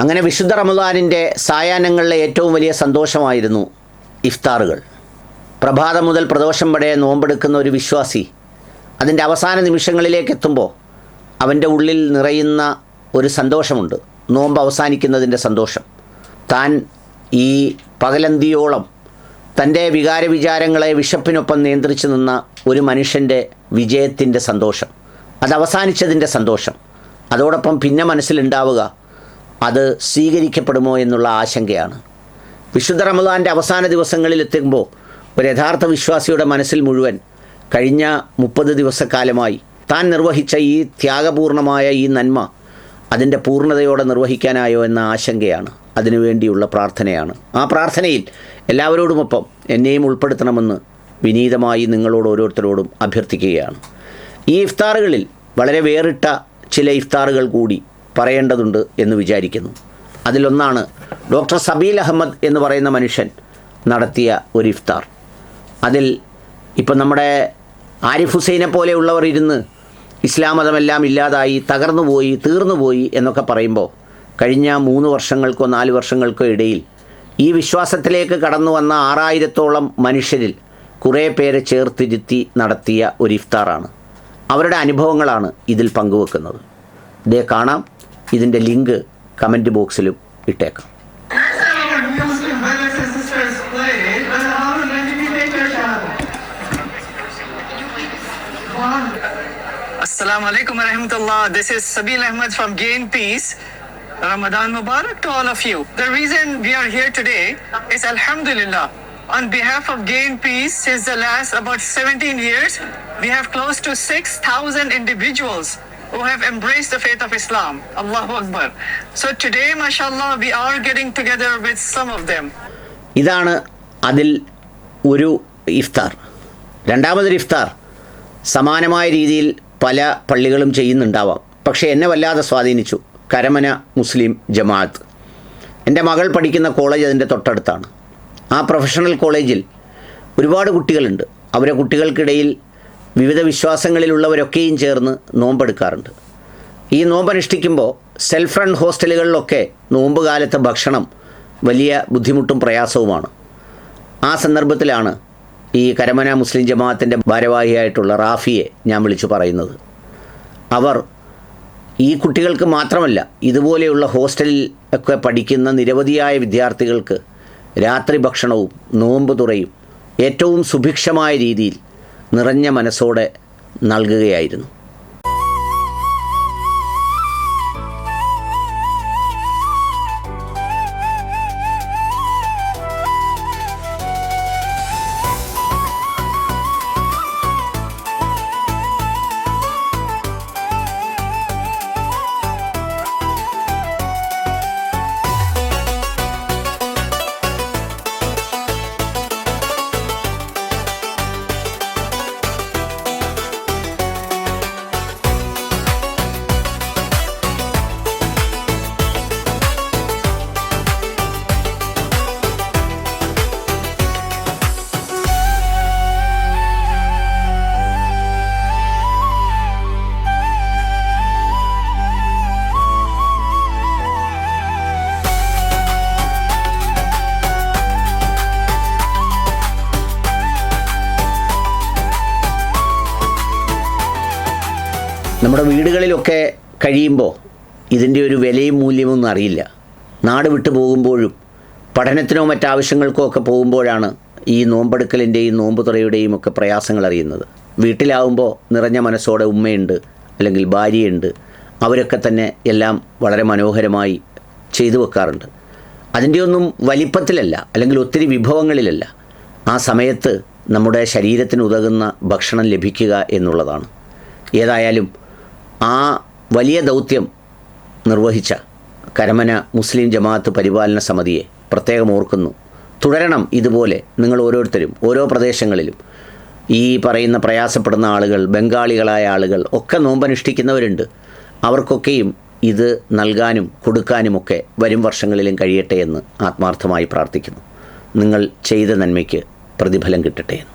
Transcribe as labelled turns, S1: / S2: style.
S1: അങ്ങനെ വിശുദ്ധ റമദാനിൻ്റെ സായാഹ്നങ്ങളിലെ ഏറ്റവും വലിയ സന്തോഷമായിരുന്നു ഇഫ്താറുകൾ. പ്രഭാതം മുതൽ പ്രദോഷം വരെ നോമ്പെടുക്കുന്ന ഒരു വിശ്വാസി അതിൻ്റെ അവസാന നിമിഷങ്ങളിലേക്ക് എത്തുമ്പോൾ അവൻ്റെ ഉള്ളിൽ നിറയുന്ന ഒരു സന്തോഷമുണ്ട്. നോമ്പ് അവസാനിക്കുന്നതിൻ്റെ സന്തോഷം. താൻ ഈ പകലന്തിയോളം തൻ്റെ വികാരവിചാരങ്ങളെ വിശപ്പിനൊപ്പം നിയന്ത്രിച്ചു നിന്ന ഒരു മനുഷ്യൻ്റെ വിജയത്തിൻ്റെ സന്തോഷം, അത് അവസാനിച്ചതിൻ്റെ സന്തോഷം. അതോടൊപ്പം പിന്നെ മനസ്സിലുണ്ടാവുക അത് സ്വീകരിക്കപ്പെടുമോ എന്നുള്ള ആശങ്കയാണ്. വിശുദ്ധ റമദാൻ്റെ അവസാന ദിവസങ്ങളിൽ എത്തുമ്പോൾ ഒരു യഥാർത്ഥ വിശ്വാസിയുടെ മനസ്സിൽ മുഴുവൻ കഴിഞ്ഞ 30 ദിവസക്കാലമായി താൻ നിർവഹിച്ച ഈ ത്യാഗപൂർണമായ ഈ നന്മ അതിൻ്റെ പൂർണ്ണതയോടെ നിർവഹിക്കാനായോ എന്ന ആശങ്കയാണ്. അതിനുവേണ്ടിയുള്ള പ്രാർത്ഥനയാണ്. ആ പ്രാർത്ഥനയിൽ എല്ലാവരോടുമൊപ്പം എന്നെയും ഉൾപ്പെടുത്തണമെന്ന് വിനീതമായി നിങ്ങളോട് ഓരോരുത്തരോടും അഭ്യർത്ഥിക്കുകയാണ്. ഈ ഇഫ്താറുകളിൽ വളരെ വേറിട്ട ചില ഇഫ്താറുകൾ കൂടി പറയേണ്ടതുണ്ട് എന്ന് വിചാരിക്കുന്നു. അതിലൊന്നാണ് ഡോക്ടർ സബീൽ അഹമ്മദ് എന്ന് പറയുന്ന മനുഷ്യൻ നടത്തിയ ഒരു ഇഫ്താർ. അതിൽ ഇപ്പം നമ്മുടെ ആരിഫ് ഹുസൈനെ പോലെയുള്ളവർ ഇരുന്ന് ഇസ്ലാം മതമെല്ലാം ഇല്ലാതായി തകർന്നുപോയി തീർന്നുപോയി എന്നൊക്കെ പറയുമ്പോൾ കഴിഞ്ഞ 3 വർഷങ്ങൾക്കോ 4 വർഷങ്ങൾക്കോ ഇടയിൽ ഈ വിശ്വാസത്തിലേക്ക് കടന്നു വന്ന 6000-ഓളം മനുഷ്യരിൽ കുറേ പേരെ ചേർത്തിരുത്തി നടത്തിയ ഒരു ഇഫ്താറാണ്. അവരുടെ അനുഭവങ്ങളാണ് ഇതിൽ പങ്കുവെക്കുന്നത്. ഇതേ കാണാം. ഇതിൻ്റെ ലിങ്ക് കമൻറ്റ് ബോക്സിലും ഇട്ടേക്കാം.
S2: Assalamu alaikum wa rahmatullah. This is Sabil Ahmed from Gain Peace. Ramadan Mubarak to all of you. The reason we are here today is Alhamdulillah. On behalf of Gain Peace, since the last about 17 years, we have close to 6,000 individuals who have embraced the faith of Islam. Allahu Akbar. So today, mashallah, we are getting together with some of them.
S1: ഇതാണ് അതിൽ ഒരു ഇഫ്താർ. രണ്ടാമതൊരു ഇഫ്താർ സമാനമായ രീതിയിൽ പല പള്ളികളും ചെയ്യുന്നുണ്ടാവാം. പക്ഷേ എന്നെ വല്ലാതെ സ്വാധീനിച്ചു കരമന മുസ്ലിം ജമാഅത്ത്. എൻ്റെ മകൾ പഠിക്കുന്ന കോളേജ് അതിൻ്റെ തൊട്ടടുത്താണ്. ആ പ്രൊഫഷണൽ കോളേജിൽ ഒരുപാട് കുട്ടികളുണ്ട്. അവരെ കുട്ടികൾക്കിടയിൽ വിവിധ വിശ്വാസങ്ങളിലുള്ളവരൊക്കെയും ചേർന്ന് നോമ്പെടുക്കാറുണ്ട്. ഈ നോമ്പനുഷ്ഠിക്കുമ്പോൾ സെൽഫ് റൺ ഹോസ്റ്റലുകളിലൊക്കെ നോമ്പ് കാലത്തെ ഭക്ഷണം വലിയ ബുദ്ധിമുട്ടും പ്രയാസവുമാണ്. ആ സന്ദർഭത്തിലാണ് ഈ കരമന മുസ്ലിം ജമാഅത്തിൻ്റെ ഭാരവാഹിയായിട്ടുള്ള റാഫിയെ ഞാൻ വിളിച്ചു പറയുന്നത്. അവർ ഈ കുട്ടികൾക്ക് മാത്രമല്ല, ഇതുപോലെയുള്ള ഹോസ്റ്റലിൽ ഒക്കെ പഠിക്കുന്ന നിരവധിയായ വിദ്യാർത്ഥികൾക്ക് രാത്രി ഭക്ഷണവും നോമ്പ് തുറയും ഏറ്റവും സുഭിക്ഷമായ രീതിയിൽ നിറഞ്ഞ മനസ്സോടെ നൽകുകയായിരുന്നു. നമ്മുടെ വീടുകളിലൊക്കെ കഴിയുമ്പോൾ ഇതിൻ്റെ ഒരു വിലയും മൂല്യമൊന്നും അറിയില്ല. നാട് വിട്ടു പോകുമ്പോഴും പഠനത്തിനോ മറ്റാവശ്യങ്ങൾക്കോ ഒക്കെ പോകുമ്പോഴാണ് ഈ നോമ്പെടുക്കലിൻ്റെയും നോമ്പ് തുറയുടെയും ഒക്കെ പ്രയാസങ്ങൾ അറിയുന്നത്. വീട്ടിലാവുമ്പോൾ നിറഞ്ഞ മനസ്സോടെ ഉമ്മയുണ്ട്, അല്ലെങ്കിൽ ഭാര്യയുണ്ട്. അവരൊക്കെ തന്നെ എല്ലാം വളരെ മനോഹരമായി ചെയ്തു വെക്കാറുണ്ട്. അതിൻ്റെയൊന്നും വലിപ്പത്തിലല്ല, അല്ലെങ്കിൽ ഒത്തിരി വിഭവങ്ങളിലല്ല. ആ സമയത്ത് നമ്മുടെ ശരീരത്തിന് ഉതകുന്ന ഭക്ഷണം ലഭിക്കുക എന്നുള്ളതാണ്. ഏതായാലും ആ വലിയ ദൗത്യം നിർവഹിച്ച കരമന മുസ്ലിം ജമാഅത്ത് പരിപാലന സമിതിയെ പ്രത്യേകം ഓർക്കുന്നു. തുടരണം ഇതുപോലെ നിങ്ങൾ ഓരോരുത്തരും ഓരോ പ്രദേശങ്ങളിലും. ഈ പറയുന്ന പ്രയാസപ്പെടുന്ന ആളുകൾ, ബംഗാളികളായ ആളുകൾ ഒക്കെ നോമ്പനുഷ്ഠിക്കുന്നവരുണ്ട്. അവർക്കൊക്കെയും ഇത് നൽകാനും കൊടുക്കാനുമൊക്കെ വരും വർഷങ്ങളിലും കഴിയട്ടെ എന്ന് ആത്മാർത്ഥമായി പ്രാർത്ഥിക്കുന്നു. നിങ്ങൾ ചെയ്ത നന്മയ്ക്ക് പ്രതിഫലം കിട്ടട്ടെ എന്ന്.